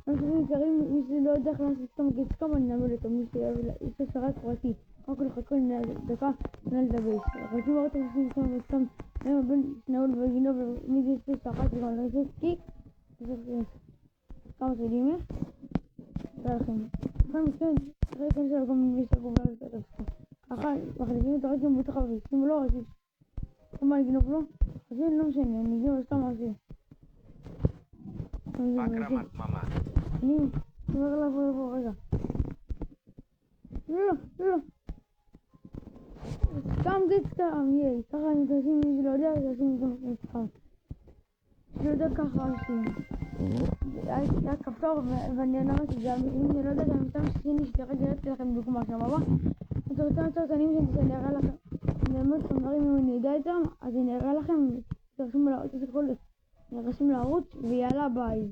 אנשים יקרים, מי שלא יודע איך לעשות סתם גצקם, אני נעמד אותו, מי שיש לו שרת פרטי, רק לחכו דקה, נעל דבש. רצים לראות אנשים סתם, הם הבן שנעול וגינו, ומי זה יש לו אחת, וגם לא יש קיק, כמה תגידים איך? תודה לכם. כאן מסכן, אחרי כאן שלו גם יש לגוב לעלות את עצמו. ככה, מחליטים את הרקם בוטחה ושימו לו, אז כמה לגנוב לו? אז זה לא משנה, אני אגנוב לו סתם מעשה. מה קרה מאמה? אני אומר לה בוא רגע. לא. סתם גצקה, יאי. ככה אני תעשים מי שלא יודע, תעשים גצקה. שלא יודע ככה עושים. היה כפתור ואני אמרתי שזה, אם אני לא יודע, אני סתם שני שתראה לכם דוגמה שם, אבל אתה רוצה למצוא תנים שאני אראה לכם. אני אומר לכם דברים אם אני יודע איתם, אז אני אראה לכם, תרשמו לערוץ, ויאללה ביי.